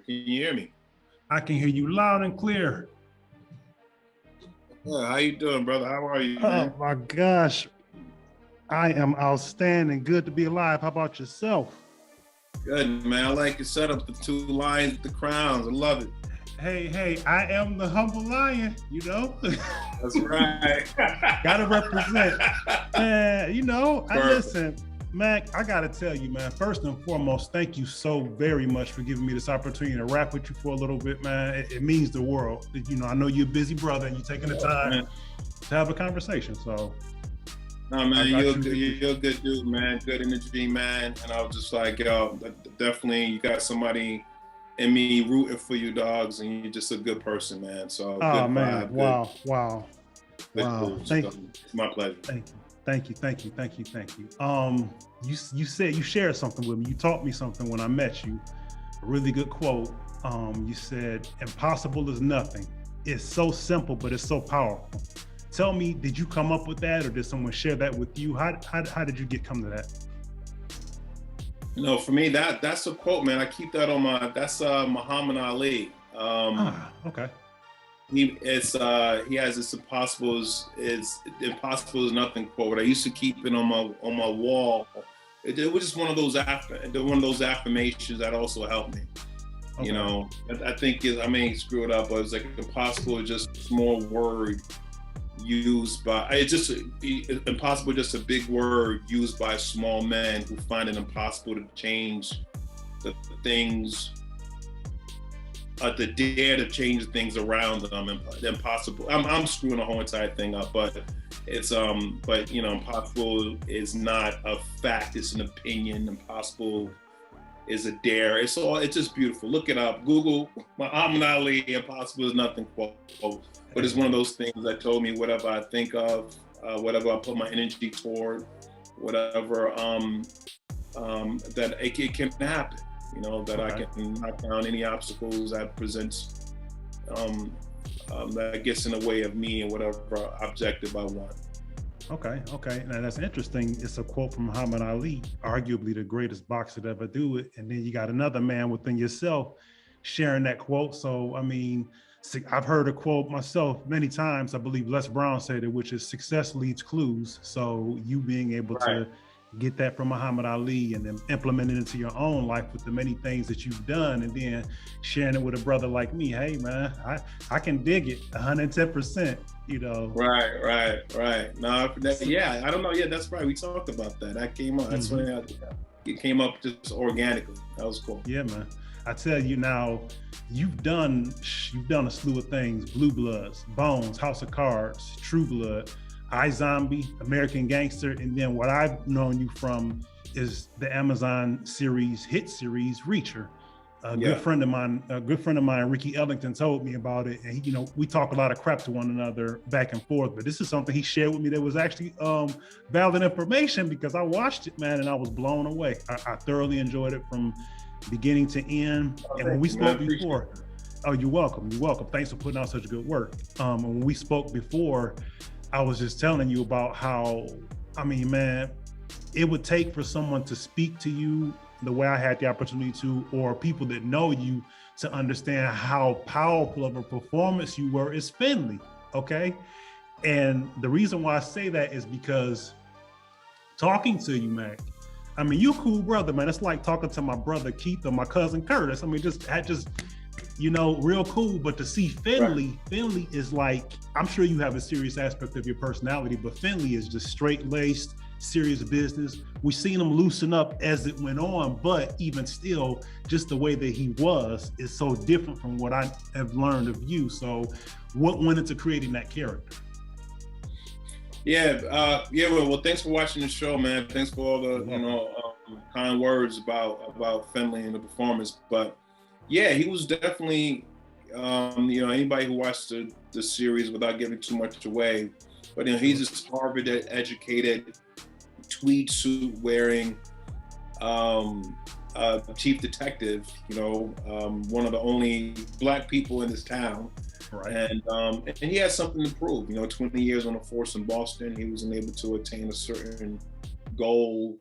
Can you hear me? I can hear you loud and clear. Yeah, how you doing, brother? How are you, man? Oh my gosh. I am outstanding. Good to be alive. How about yourself? Good, man. I like your setup, the two lions with the crowns. I love it. Hey, I am the humble lion, you know? That's right. Gotta represent. Man, listen, Mac, I gotta tell you, man, first and foremost, thank you so very much for giving me this opportunity to rap with you for a little bit, man. It means the world. I know you're a busy brother and you're taking the time to have a conversation, so. No, man, you're a good dude, man. Good energy, man. And I was just like, yo, definitely you got somebody in me rooting for you, dogs, and you're just a good person, man. So good man, vibe, wow. It's my pleasure. Thank you. You said you shared something with me. You taught me something when I met you. A really good quote. You said, "Impossible is nothing. It's so simple, but it's so powerful." Tell me, did you come up with that, or did someone share that with you? How did you come to that? For me, that's a quote, man. I keep that on that's Muhammad Ali. Okay. He has this impossible is nothing quote. I used to keep it on my wall. It was just one of those affirmations that also helped me. Okay. I think I may screw it up, but it's like impossible is just a small word used by impossible, just a big word used by small men who find it impossible to change the things, to dare to change things around them. Impossible. I'm screwing the whole entire thing up, but it's impossible is not a fact. It's an opinion. Impossible is a dare. It's just beautiful. Look it up. Google Muhammad Ali. Impossible is nothing quote. But it's one of those things that told me whatever I think of, whatever I put my energy toward, whatever that it can happen. That I can knock down any obstacles that presents that gets in the way of me and whatever objective I want. Okay. Now that's interesting. It's a quote from Muhammad Ali, arguably the greatest boxer to ever do it. And then you got another man within yourself sharing that quote. So, I mean, I've heard a quote myself many times. I believe Les Brown said it, which is success leaves clues. So you being able to get that from Muhammad Ali and then implement it into your own life with the many things that you've done, and then sharing it with a brother like me. Hey, man, I can dig it 110%, Right. No, I don't know. Yeah, that's right. We talked about that. That came up. That's when it came up just organically. That was cool. Yeah, man. I tell you now, you've done a slew of things: Blue Bloods, Bones, House of Cards, True Blood, iZombie, American Gangster, and then what I've known you from is the Amazon hit series Reacher. A good friend of mine, Ricky Ellington, told me about it, and we talk a lot of crap to one another back and forth. But this is something he shared with me that was actually valid information, because I watched it, man, and I was blown away. I thoroughly enjoyed it from beginning to end. And when we spoke before, you're welcome. Thanks for putting out such good work. When we spoke before, I was just telling you about how, man, it would take for someone to speak to you the way I had the opportunity to, or people that know you, to understand how powerful of a performance you were as Finley, okay? And the reason why I say that is because talking to you, Mac, you're a cool brother, man. It's like talking to my brother Keith or my cousin Curtis. Real cool. But to see Finley is like, I'm sure you have a serious aspect of your personality, but Finley is just straight-laced, serious business. We've seen him loosen up as it went on, but even still, just the way that he was is so different from what I have learned of you. So what went into creating that character? Well, thanks for watching the show, man. Thanks for all the kind words about Finley and the performance. But yeah, he was definitely anybody who watched the series, without giving too much away, but he's this Harvard educated, tweed suit wearing chief detective, one of the only Black people in this town. Right. And he has something to prove. 20 years on the force in Boston, he wasn't able to attain a certain goal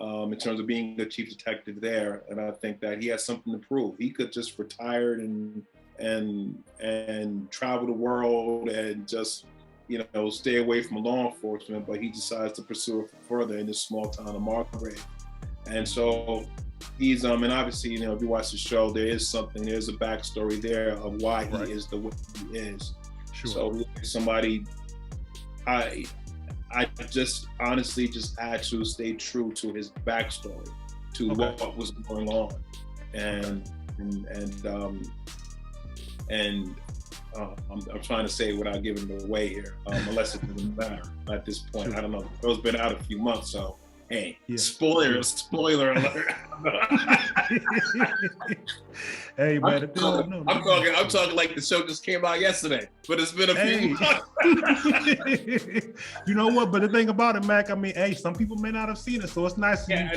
in terms of being the chief detective there. And I think that he has something to prove. He could just retire and travel the world and just, you know, stay away from law enforcement, but he decides to pursue it further in this small town of Margrave. And so he's, and obviously, you know, if you watch the show, there's a backstory there of why he is the way he is. Sure. So somebody, I just honestly just had to stay true to his backstory, to what was going on. I'm trying to say it without giving it away here, unless it doesn't matter at this point. Sure. I don't know. The show's been out a few months, so hey, spoiler alert. Hey, man, I'm talking like the show just came out yesterday, but it's been a few months. You know what? But the thing about it, Mac, I mean, hey, some people may not have seen it, so it's nice. And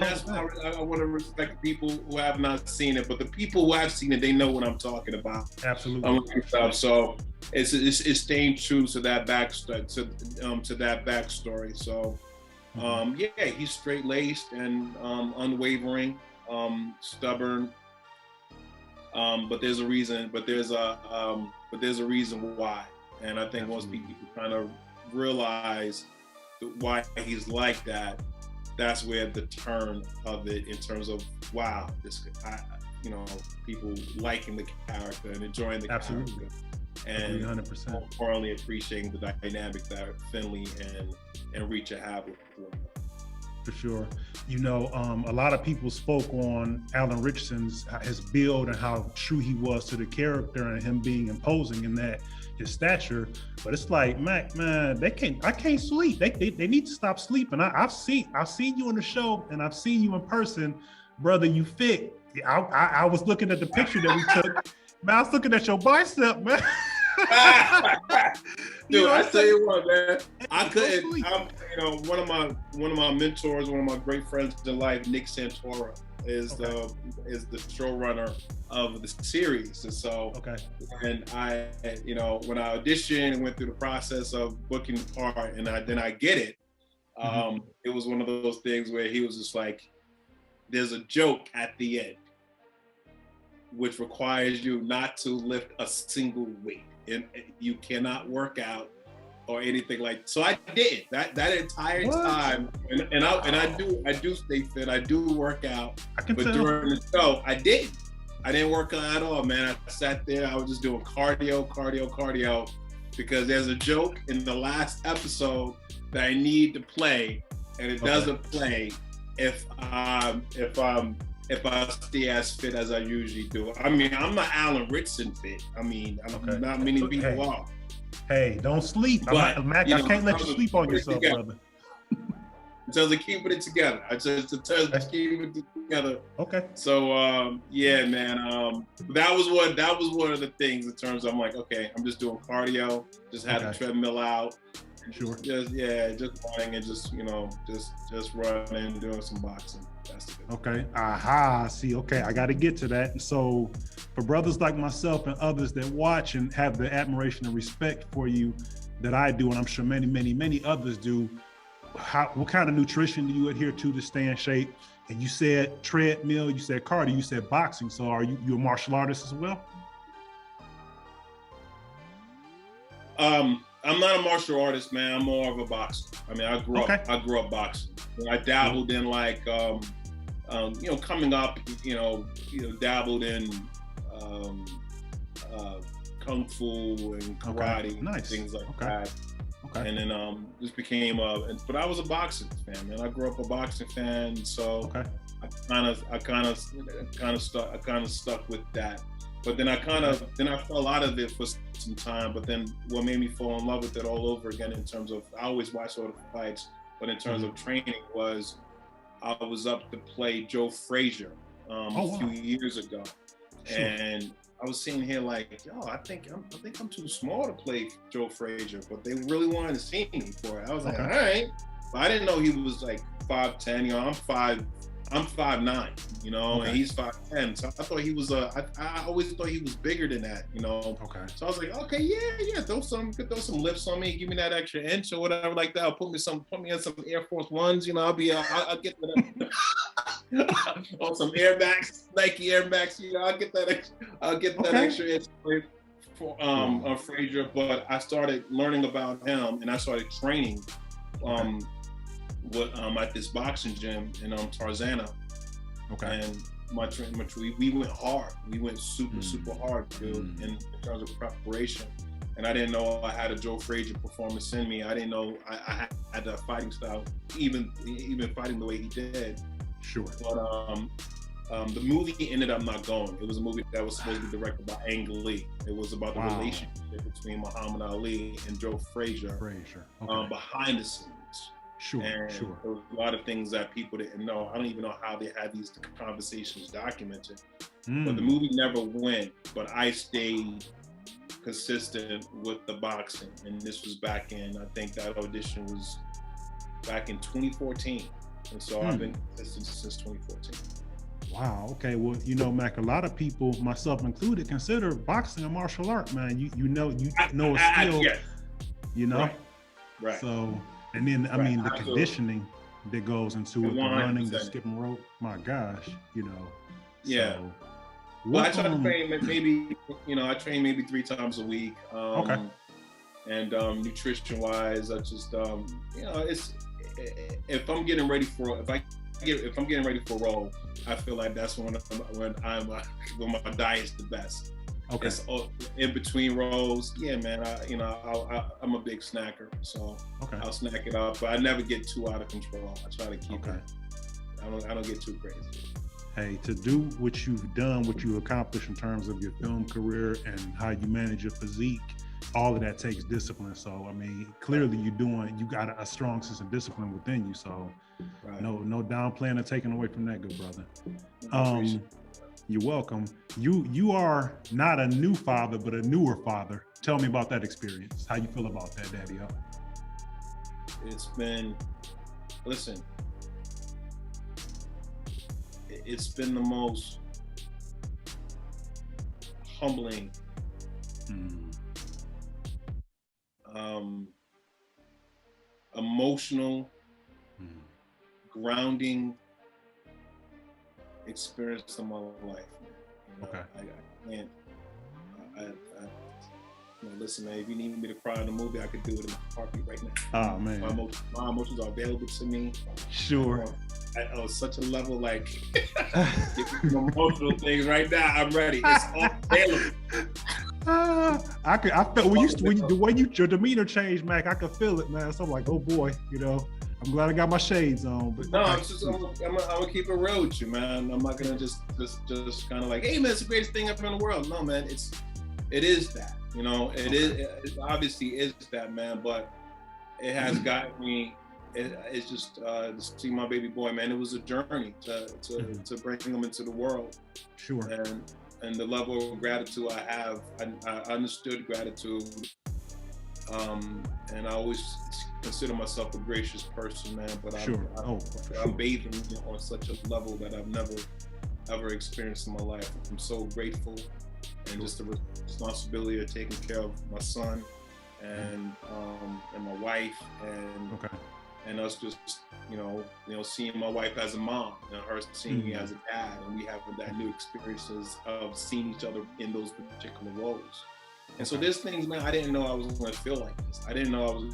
that's why I want to respect the people who have not seen it, but the people who have seen it, they know what I'm talking about. Absolutely. So it's staying true to that backstory, to that backstory. So. He's straight-laced and unwavering, stubborn. But there's a reason. But there's a reason why. And I think once people kind of realize why he's like that, that's where the turn of it in terms of wow, people liking the character and enjoying the character. And 100%. more importantly, appreciating the dynamic that Finley and Reacher have with him. For sure. You know, a lot of people spoke on Alan Richardson's his build and how true he was to the character and him being imposing in that his stature. But it's like, Mac, man, I can't sleep. They need to stop sleeping. I've seen you on the show and I've seen you in person, brother. You fit. I was looking at the picture that we took. Man, I was looking at your bicep, man. Dude, I tell you what, man, I couldn't. One of my mentors, one of my great friends in life, Nick Santora, is the showrunner of the series, and so. And I, when I auditioned and went through the process of booking the part, and then I get it. It was one of those things where he was just like, "There's a joke at the end, which requires you not to lift a single weight. And you cannot work out or anything like." So I did that entire time, and I do stay fit. I do work out, but during the show, I didn't work out at all, man. I sat there. I was just doing cardio, because there's a joke in the last episode that I need to play, and it doesn't play if I stay as fit as I usually do. I mean, I'm not Alan Richardson fit. I mean, not many people are. Hey, don't sleep. Mac, I can't let you sleep on yourself, brother. In terms of keeping it together. Keeping it together. Okay. So, yeah, man. That was one of the things in terms of, I'm like, okay, I'm just doing cardio. Just had the treadmill out. Sure. Just running and just running, doing some boxing. That's the good. Okay. See, okay, I got to get to that. So for brothers like myself and others that watch and have the admiration and respect for you that I do, and I'm sure many, many, many others do, what kind of nutrition do you adhere to stay in shape? And you said treadmill, you said cardio, you said boxing. So are you a martial artist as well? I'm not a martial artist, man. I'm more of a boxer. I mean, I grew up boxing. I dabbled in coming up, dabbled in kung fu and karate, things like that. Okay. And then just became but I was a boxing fan, man. I grew up a boxing fan, so I kind of stuck with that. But then I fell out of it for some time. But then what made me fall in love with it all over again, in terms of, I always watched all the fights, but in terms of training, was I was up to play Joe Frazier a few years ago, and I was sitting here like, I think I'm too small to play Joe Frazier, but they really wanted to see me for it. I was like, all right, but I didn't know he was like 5'10". I'm I'm 5'9", you know, Okay. and he's 5'10". So I thought he was I always thought he was bigger than that, you know. Okay. So I was like, okay, yeah, throw some lifts on me, give me that extra inch or whatever like that. Put me in some Air Force Ones, you know. I'll get that on some Air Max, Nike Air Max, you know. I'll get that extra inch for Frazier. But I started learning about him, and I started training at this boxing gym in Tarzana. Okay. And we went hard. We went super hard, dude, in terms of preparation. And I didn't know I had a Joe Frazier performance in me. I didn't know I had that fighting style, even fighting the way he did. Sure. But the movie ended up not going. It was a movie that was supposed to be directed by Ang Lee. It was about the relationship between Muhammad Ali and Joe Frazier. Okay. Behind the scenes. Sure. There was a lot of things that people didn't know. I don't even know how they had these conversations documented. But the movie never went. But I stayed consistent with the boxing, and this was back in, I think that audition was back in 2014, and so I've been consistent since 2014. Wow. Okay. Well, you know, Mac, a lot of people, myself included, consider boxing a martial art. Man, you know a skill. You know, right. So, and then I mean the conditioning that goes into it, the running, the skipping rope. My gosh, you know. Yeah. So, well, I try to train maybe, you know, I train maybe 3 times a week. And nutrition wise, I just you know, it's if I'm getting ready for a role, I feel like that's when my diet's the best. Okay. It's in between roles. Yeah, man. I'm a big snacker, so I'll snack it up, but I never get too out of control. I try to keep it. I don't get too crazy. Hey, to do what you've done, what you've accomplished in terms of your film career and how you manage your physique, all of that takes discipline. So, I mean, clearly you got a strong sense of discipline within you. So no downplaying or taking away from that, good brother. You're welcome. You are not a new father, but a newer father. Tell me about that experience. How you feel about that, Daddy? It's been the most humbling, emotional, grounding experience of my life. You know, listen, man, if you need me to cry in a movie, I could do it in a heartbeat right now. Oh, man. My emotions are available to me. Sure. At such a level, like, emotional things right now, I'm ready. It's all available. I felt your demeanor changed, Mac. I could feel it, man. So I'm like, oh boy, you know, I'm glad I got my shades on. But no, I'm gonna keep it real with you, man. I'm not gonna just kind of like, hey, man, it's the greatest thing ever in the world. No, man, it is that. You know, it obviously is that, man. But it has gotten me. It's just to see my baby boy, man. It was a journey to bring him into the world. Sure. And the level of gratitude I have, I understood gratitude, and I always consider myself a gracious person, man. But I'm bathing on such a level that I've never ever experienced in my life. I'm so grateful, and just the responsibility of taking care of my son and my wife, and us just seeing my wife as a mom, her seeing me as a dad, and we having that new experiences of seeing each other in those particular roles. And so there's things, man, I didn't know I was gonna feel like this. I didn't know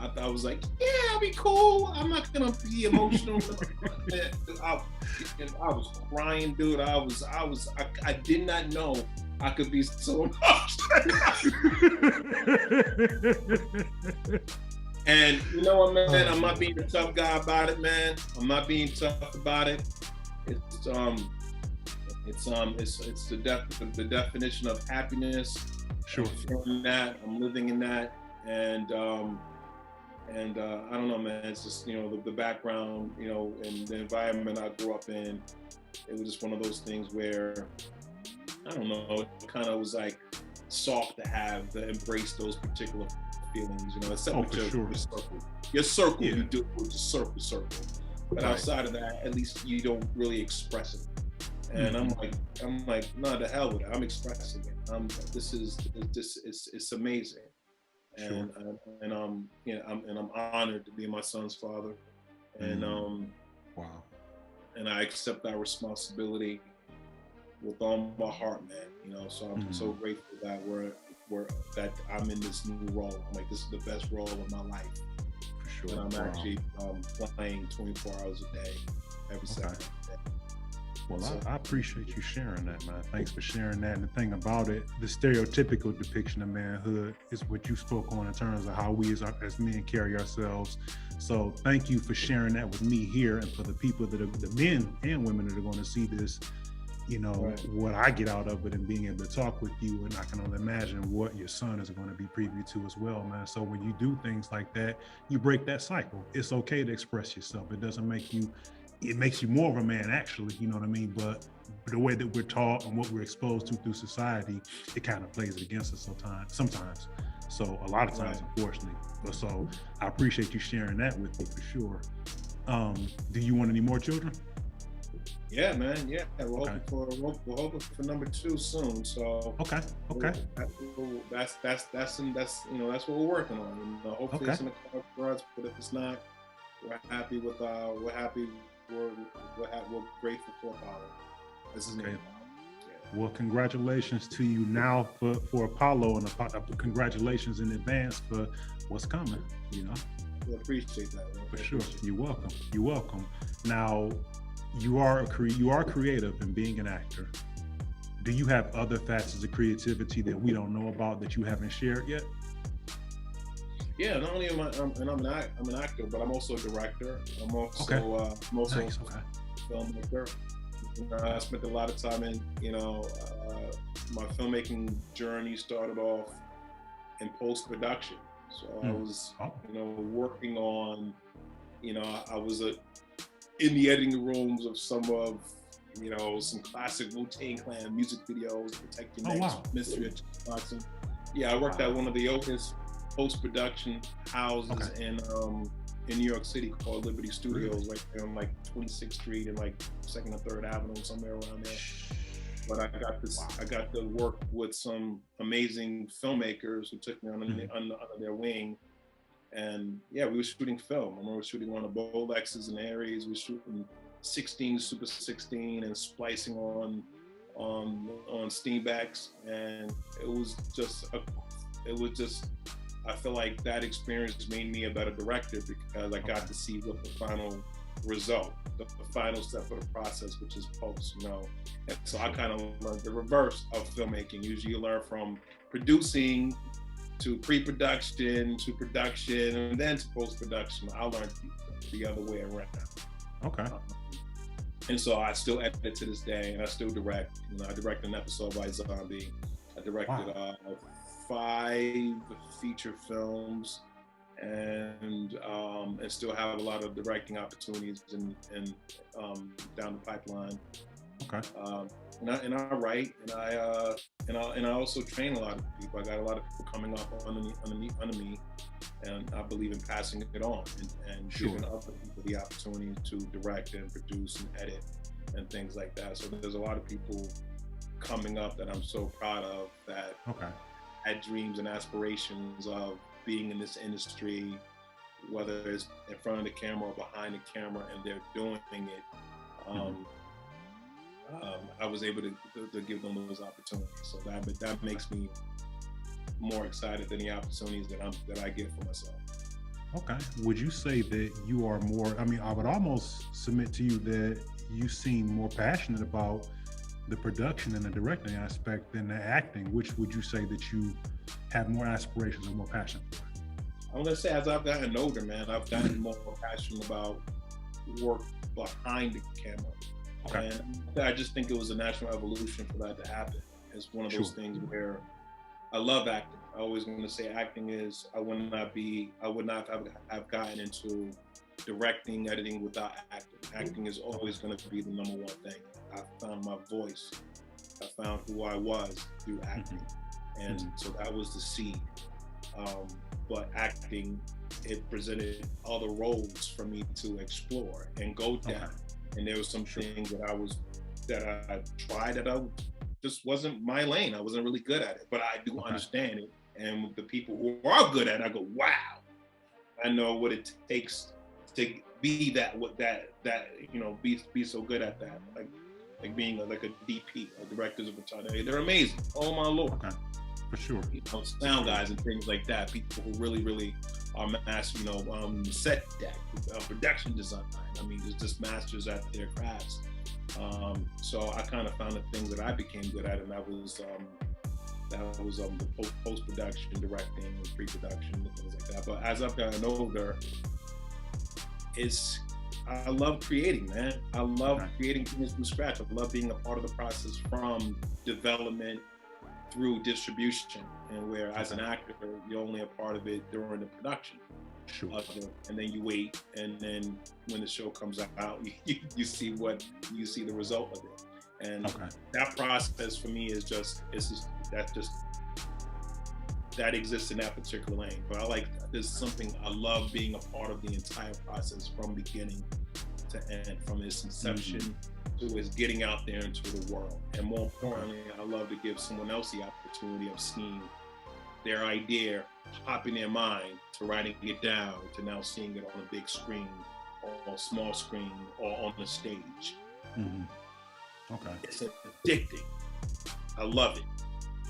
I was like, yeah, I'll be cool. I'm not gonna be emotional. I was crying, dude. I did not know I could be so emotional. And you know what, man? I'm not being a tough guy about it, man. I'm not being tough about it. It's the definition of happiness. Sure. I'm feeling that. I'm living in that, and I don't know, man. It's just the background, and the environment I grew up in. It was just one of those things where I don't know. It kind of was like soft to embrace those particular feelings, except with your circle. Your circle, you do it with the circle. But outside of that, at least you don't really express it. And I'm like, no, the hell with it. I'm expressing it. It's amazing. And I'm honored to be my son's father. And wow. And I accept that responsibility with all my heart, man. You know, so I'm so grateful that that I'm in this new role. I'm like, this is the best role of my life. For sure. And I'm actually playing 24 hours a day, every second. Well, I appreciate you sharing that, man. Thanks for sharing that. And the thing about it, the stereotypical depiction of manhood is what you spoke on in terms of how we as men carry ourselves. So thank you for sharing that with me here, and for the people that are the men and women that are going to see this, you know, what I get out of it and being able to talk with you. And I can only imagine what your son is going to be privy to as well, man. So when you do things like that, you break that cycle. It's okay to express yourself. It doesn't make you, it makes you more of a man, actually, you know what I mean? But the way that we're taught and what we're exposed to through society, it kind of plays it against us sometimes. So a lot of times, unfortunately. But so I appreciate you sharing that with me for sure. Do you want any more children? Yeah, man. Yeah, we're hoping for number 2 soon. So okay. That's you know, that's what we're working on. You know, hopefully it's in the cards for us. But if it's not, we're happy with we're grateful for Apollo. This is okay. Well, congratulations to you now for Apollo, and congratulations in advance for what's coming. You know, I appreciate that, man. For sure. You're welcome. You're welcome. Now, you are creative in being an actor. Do you have other facets of creativity that we don't know about that you haven't shared yet? Yeah, not only am I'm an actor, but I'm also a director. I'm also a filmmaker. I spent a lot of time in, my filmmaking journey started off in post-production. So I was, working on, I was in the editing rooms of some classic Wu-Tang Clan music videos, Protect Your Necks, Mystery Johnson. Yeah, I worked at one of the oldest post-production houses in New York City called Liberty Studios, right there on like 26th Street and like 2nd or 3rd Avenue, somewhere around there. But I got to work with some amazing filmmakers who took me under their wing. And yeah, we were shooting film. I remember we were shooting on the Bolexes and Aries. We were shooting 16 Super 16 and splicing on Steambacks. And it was just I feel like that experience made me a better director because I got to see what the final result, the final step of the process, which is post, And so I kind of learned the reverse of filmmaking. Usually you learn from producing to pre-production to production and then to post-production. I learned the other way around. Okay. And so I still edit to this day, and I still direct. I directed an episode by Zombie. I directed 5 feature films, and still have a lot of directing opportunities and down the pipeline. Okay. And I write, and I also train a lot of people. I got a lot of people coming up under me, and I believe in passing it on and giving other people the opportunity to direct and produce and edit and things like that. So there's a lot of people coming up that I'm so proud of that had dreams and aspirations of being in this industry, whether it's in front of the camera or behind the camera, and they're doing it. I was able to give them those opportunities. So that makes me more excited than the opportunities that I get for myself. Okay. Would you say that you are more, I would almost submit to you that you seem more passionate about the production and the directing aspect than the acting. Which would you say that you have more aspirations or more passion for? I'm gonna say as I've gotten older, man, I've gotten more passionate about work behind the camera. Okay. And I just think it was a natural evolution for that to happen. It's one of those things where I love acting. I always want to say acting is, I would not have gotten into directing, editing without acting. Acting is always going to be the number one thing. I found my voice. I found who I was through acting. And so that was the seed. But acting it presented other roads for me to explore and go down. And there was some things that I tried that I just wasn't my lane. I wasn't really good at it, but I do understand it. And with the people who are good at it, I go, wow, I know what it takes to be be so good at that. Like being a DP, a directors of photography. They're amazing. Oh my Lord. Okay. For sure. Sound guys and things like that. People who really are masters, set deck, production design. I mean, just masters at their crafts. So I kind of found the things that I became good at, and that was the post-production, directing, and pre-production, and things like that. But as I've gotten older, I love creating, man. I love creating things from scratch. I love being a part of the process from development through distribution, and where as an actor, you're only a part of it during the production. Sure. And then you wait, and then when the show comes out, you see the result of it. And that process for me is that exists in that particular lane. But there's something I love being a part of the entire process from beginning to end, from its inception to its getting out there into the world. And more importantly, I love to give someone else the opportunity of seeing their idea pop in their mind, to writing it down, to now seeing it on a big screen or small screen or on the stage. It's addicting. I love it.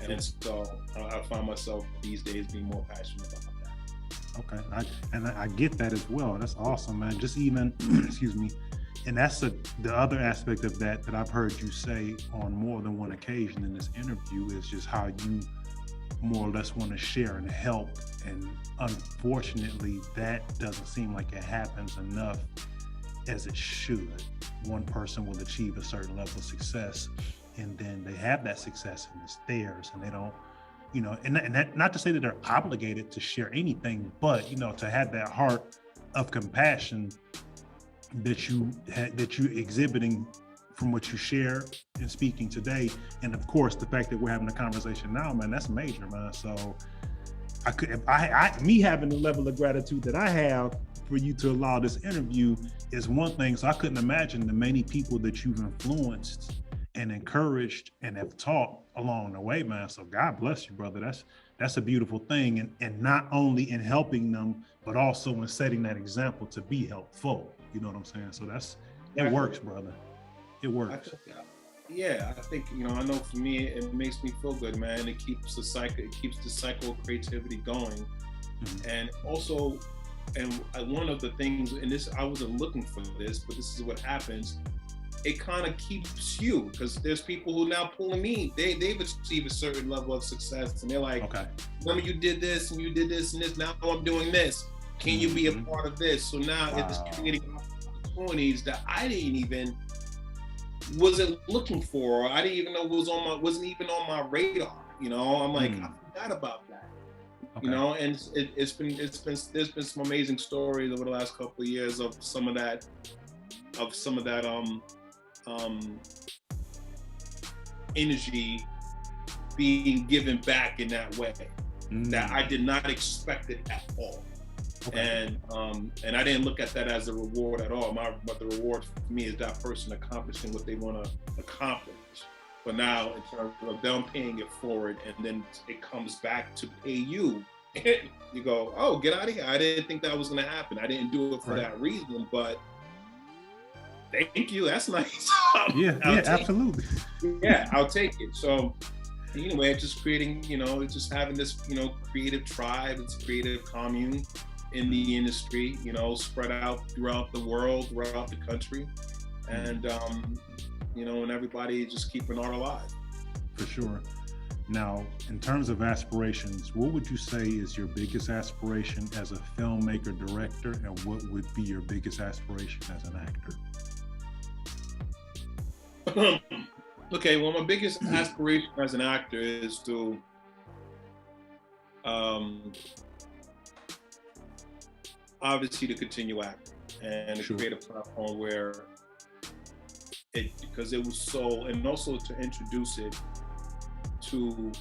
And so I find myself these days being more passionate about that. I get that as well. That's awesome, man. Just even, excuse me, and that's the other aspect of that I've heard you say on more than one occasion in this interview, is just how you more or less want to share and help. And unfortunately, that doesn't seem like it happens enough as it should. One person will achieve a certain level of success, and then they have that success and it's theirs, and they don't, and that, not to say that they're obligated to share anything, but to have that heart of compassion that you exhibiting from what you share and speaking today. And of course, the fact that we're having a conversation now, man, that's major, man. So me having the level of gratitude that I have for you to allow this interview is one thing. So I couldn't imagine the many people that you've influenced and encouraged and have taught along the way, man. So God bless you, brother. That's a beautiful thing. And not only in helping them, but also in setting that example to be helpful. You know what I'm saying? So it works, brother. It works. I think, I know for me, it makes me feel good, man. It keeps the cycle of creativity going. And also, one of the things, and this, I wasn't looking for this, but this is what happens. It kind of keeps you, because there's people who now pulling me. They've achieved a certain level of success, and they're like, remember you did this and you did this and this, now I'm doing this. Can you be a part of this? So now it's creating opportunities that I wasn't looking for, or I didn't even know wasn't even on my radar. I'm like, I forgot about that. And there's been some amazing stories over the last couple of years of some of that energy being given back in that way that I did not expect it at all. And I didn't look at that as a reward at all. But the reward for me is that person accomplishing what they want to accomplish. But now, in terms of them paying it forward, and then it comes back to pay you, you go, oh, get out of here. I didn't think that was going to happen. I didn't do it for that reason, but thank you. That's nice. Absolutely. I'll take it. So anyway, it's just creating, it's just having this, creative tribe, it's a creative commune in the industry, spread out throughout the world, throughout the country. And, and everybody just keeping art alive. For sure. Now, in terms of aspirations, what would you say is your biggest aspiration as a filmmaker, director, and what would be your biggest aspiration as an actor? Okay, well, my biggest aspiration as an actor is to obviously to continue acting and to create a platform where because it was so, and also to introduce it to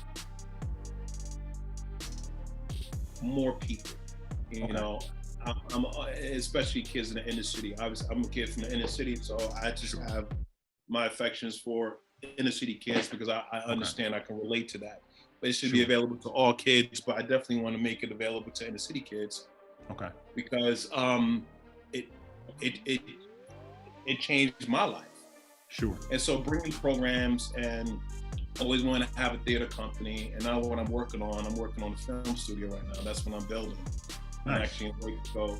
more people, You Okay. know, I'm especially kids in the inner city. Obviously, I'm a kid from the inner city, so I just have my affections for inner city kids because I understand I can relate to that. But it should be available to all kids, but I definitely want to make it available to inner city kids. Okay. Because it it changed my life. Sure. And so bringing programs, and I always want to have a theater company. And now what I'm working on a film studio right now. That's what I'm building. Nice. I'm actually in Waco.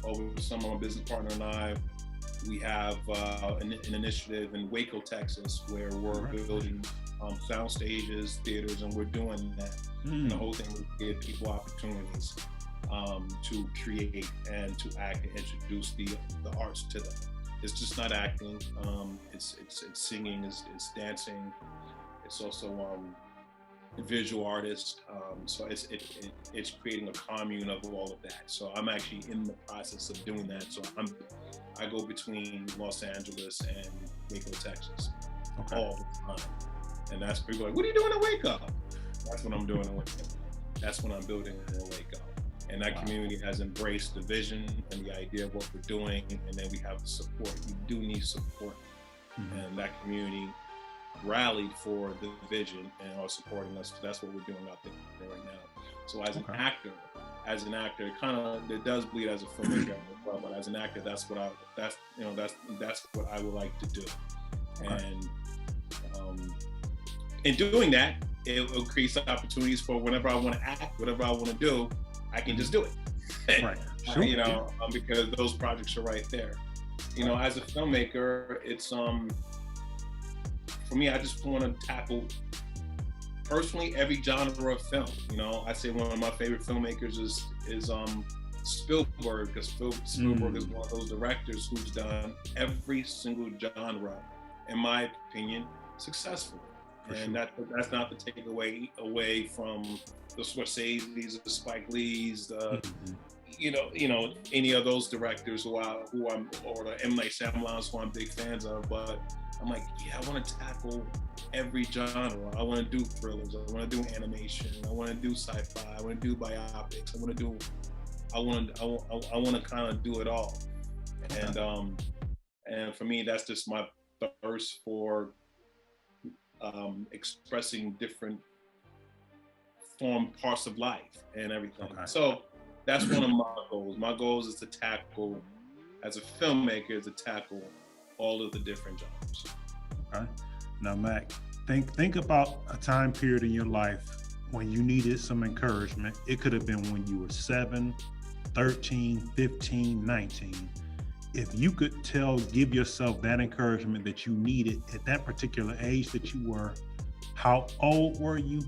Over the summer, my business partner and I, we have an initiative in Waco, Texas, where we're building sound stages, theaters, and we're doing that. And the whole thing will give people opportunities to create and to act and introduce the arts to them. It's just not acting. It's singing. It's dancing. It's also visual artists. So it's creating a commune of all of that. So I'm actually in the process of doing that. So I go between Los Angeles and Waco, Texas, all the time. And that's people like, what are you doing in Waco? That's what I'm doing in Waco. That's what I'm building in Waco. And that community has embraced the vision and the idea of what we're doing. And then we have the support. We do need support. And that community rallied for the vision and are supporting us. That's what we're doing out there right now. So as an actor, it does bleed as a filmmaker as well. But as an actor, that's what I would like to do. And in doing that, it will create opportunities for whenever I want to act, whatever I want to do, I can just do it. Right. Sure. Because those projects are right there. As a filmmaker, it's for me, I just want to tackle personally every genre of film. I say one of my favorite filmmakers is Spielberg, because Spielberg is one of those directors who's done every single genre, in my opinion, successfully. And that's not to take away from the Scorsese's, the Spike Lee's, any of those directors or the M. Night Shyamalan's who I'm big fans of. But I'm like, I want to tackle every genre. I want to do thrillers. I want to do animation. I want to do sci-fi. I want to do biopics. I want to kind of do it all. And for me, that's just my thirst for expressing different parts of life and everything. So that's one of my goals. My goals is to tackle, as a filmmaker, is to tackle all of the different genres. Okay. Now, Mac, think about a time period in your life when you needed some encouragement. It could have been when you were 7, 13, 15, 19. If you could give yourself that encouragement that you needed at that particular age that you were, how old were you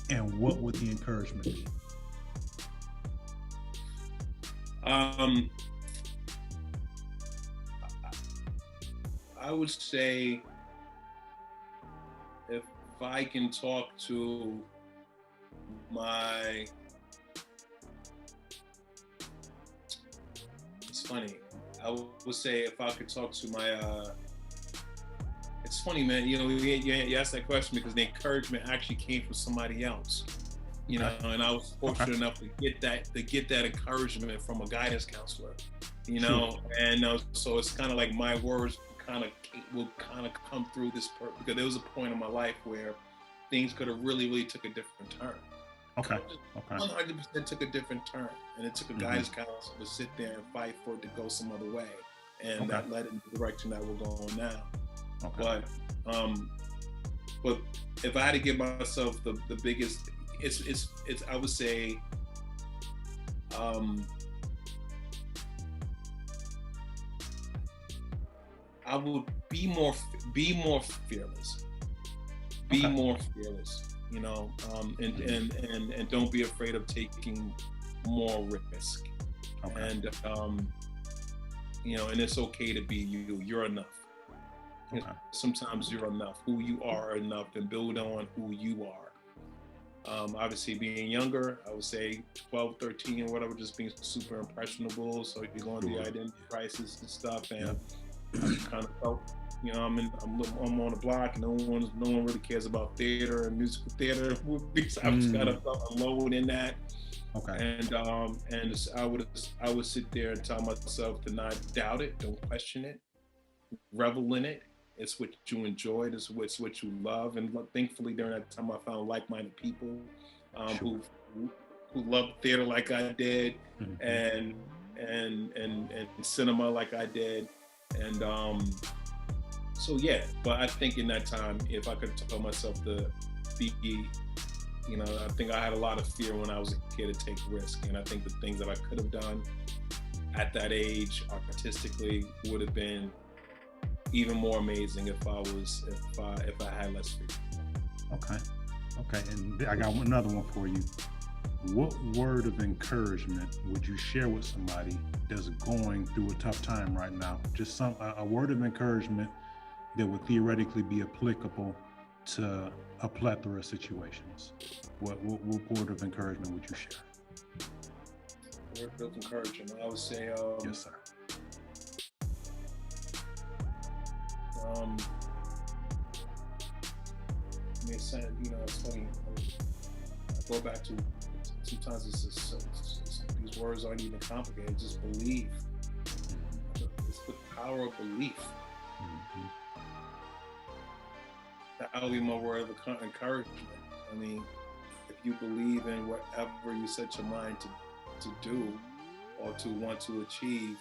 and what would the encouragement be? I would say if I can talk to it's funny. I would say if I could talk to it's funny, man, you asked that question because the encouragement actually came from somebody else, and I was fortunate enough to get that encouragement from a guidance counselor, and so it's kind of like my words will come through this because there was a point in my life where things could have really, really took a different turn. 100% took a different turn, and it took a guidance counselor to sit there and fight for it to go some other way, and that led in the direction that we're going now. But if I had to give myself the biggest, it's I would say, I would be more fearless. Be more fearless. And don't be afraid of taking more risk. And and it's okay to be you. You're enough. Sometimes you're enough. Who you are enough, and build on who you are. Obviously, being younger, I would say 12, 13, or whatever, just being super impressionable. So you're going through the identity crisis and stuff, and I kind of felt. I'm on the block, and no one really cares about theater and musical theater movies. I was kind of felt alone in that, Okay. And I would sit there and tell myself to not doubt it, don't question it, revel in it. It's what you enjoy. It's what you love. And thankfully, during that time, I found like-minded people Sure. who loved theater like I did, Mhm. and and cinema like I did, and so yeah. But I think in that time, if I could tell myself to be, I think I had a lot of fear when I was a kid to take risks, and I think the things that I could have done at that age artistically would have been even more amazing if I had less fear. Okay. Okay. And I got another one for you. What word of encouragement would you share with somebody that's going through a tough time right now? Just a word of encouragement that would theoretically be applicable to a plethora of situations. What word of encouragement would you share? Word of encouragement, I would say, Yes, sir. It's funny. I go back to sometimes these words aren't even complicated. Just believe. It's the power of belief. Mm-hmm. That would be my word of encouragement. I mean, if you believe in whatever you set your mind to do or to want to achieve,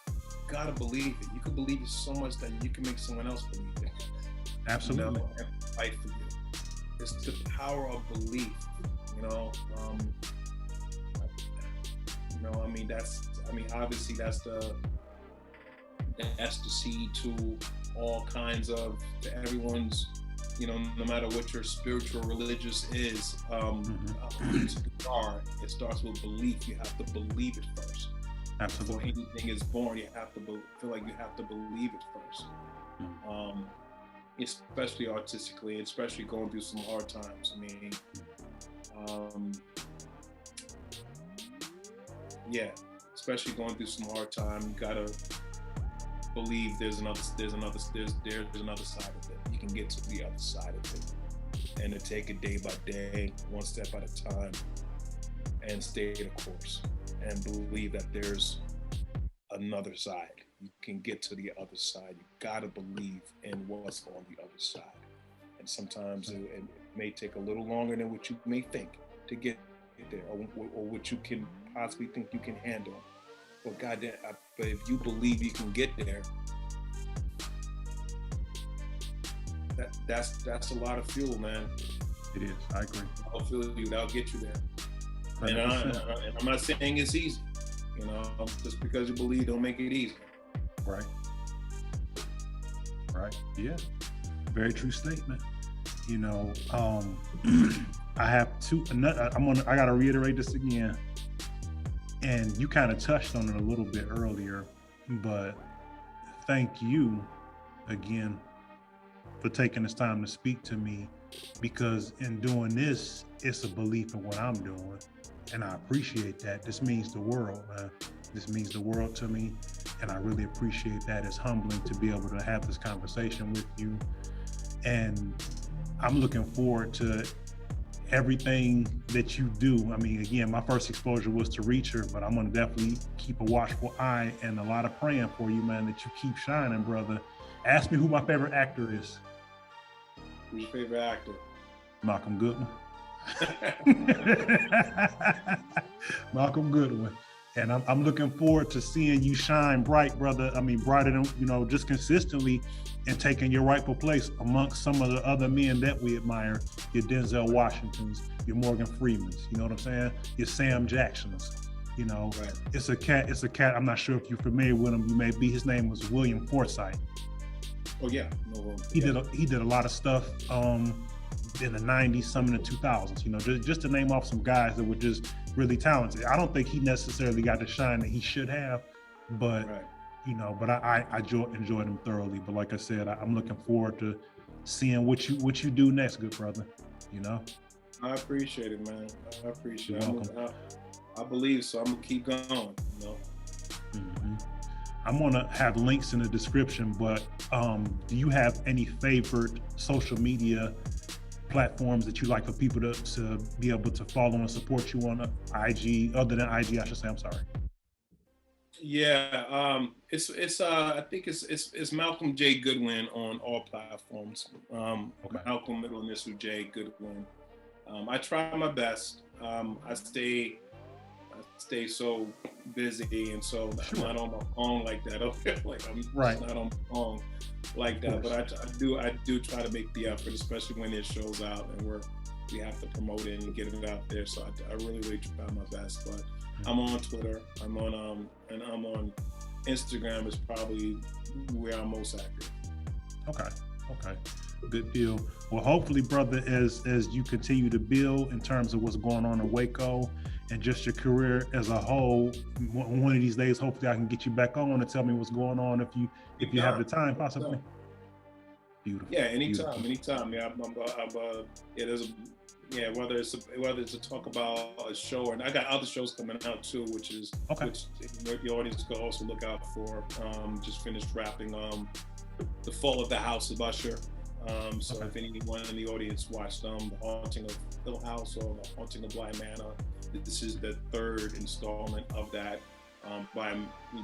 you gotta believe it. You can believe it so much that you can make someone else believe it. Absolutely. And fight for you. It's the power of belief. Obviously that's the seed to all kinds of, to everyone's, no matter what your spiritual religious is, it starts with belief. You have to believe it first. Absolutely. Before anything is born, you have to feel like you have to believe it first. Especially artistically, especially going through some hard times. I mean, especially going through some hard time, you gotta believe there's another side of it. You can get to the other side of it, and to take it day by day, one step at a time, and stay the course, and believe that there's another side. You can get to the other side. You gotta believe in what's on the other side, and sometimes it may take a little longer than what you may think to get there, or what you can possibly think you can handle. But but if you believe you can get there, that's a lot of fuel, man. It is. I agree. I'll fuel you. That'll get you there. And I'm not saying it's easy. Just because you believe don't make it easy. Right. Yeah. Very true statement. I have I gotta reiterate this again. And you kind of touched on it a little bit earlier, but thank you again for taking this time to speak to me, because in doing this, it's a belief in what I'm doing. And I appreciate that. This means the world, man. This means the world to me. And I really appreciate that. It's humbling to be able to have this conversation with you. And I'm looking forward to everything that you do. I mean, again, my first exposure was to Reacher, but I'm gonna definitely keep a watchful eye and a lot of praying for you, man, that you keep shining, brother. Ask me who my favorite actor is. Who's your favorite actor? Malcolm Goodwin. Malcolm Goodwin. And I'm looking forward to seeing you shine bright, brother. I mean, brighter than, just consistently, and taking your rightful place amongst some of the other men that we admire. Your Denzel Washingtons, your Morgan Freemans, you know what I'm saying? Your Sam Jacksons, Right. It's a cat. I'm not sure if you're familiar with him. You may be. His name was William Forsythe. Oh yeah. No, he did a lot of stuff in the 90s, some in the 2000s, just to name off some guys that were just really talented. I don't think he necessarily got the shine that he should have, but right. But I enjoyed him thoroughly. But like I said, I'm looking forward to seeing what you do next, good brother. I appreciate it, man. I appreciate it. I believe so. I'm gonna keep going. Mm-hmm. I'm gonna have links in the description, but do you have any favorite social media platforms that you like for people to be able to follow and support you on IG, other than IG, I should say, I'm sorry. Yeah, it's I think it's Malcolm J. Goodwin on all platforms. Okay. Malcolm middle initial J Goodwin. I try my best. I stay so busy, and so I'm not on my phone like that. Like I'm Right. not on my phone like that. But I do try to make the effort, especially when it shows out and we have to promote it and get it out there. So I really try my best. But I'm on Twitter. I'm on Instagram. Is probably where I'm most active. Okay. Good deal. Well, hopefully, brother, as you continue to build in terms of what's going on in Waco and just your career as a whole, one of these days, hopefully I can get you back on and tell me what's going on if you have the time, possibly. Beautiful. Yeah, anytime. Beautiful. Yeah, whether it's to talk about a show, and I got other shows coming out too, which the audience could also look out for. Just finished wrapping The Fall of the House of Usher. If anyone in the audience watched The Haunting of Hill House or The Haunting of Bly Manor, this is the third installment of that by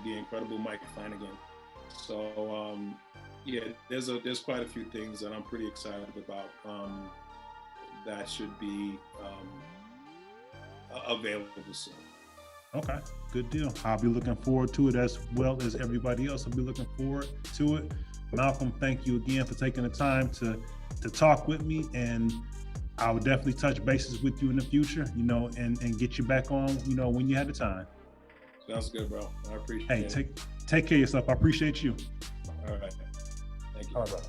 the incredible Mike Flanagan. So there's quite a few things that I'm pretty excited about that should be available soon. Okay, good deal. I'll be looking forward to it, as well as everybody else will be looking forward to it. Malcolm, thank you again for taking the time to talk with me, and I will definitely touch bases with you in the future, and get you back on, when you have the time. Sounds good, bro. I appreciate it. Hey, take care of yourself. I appreciate you. All right. Thank you. All right, brother.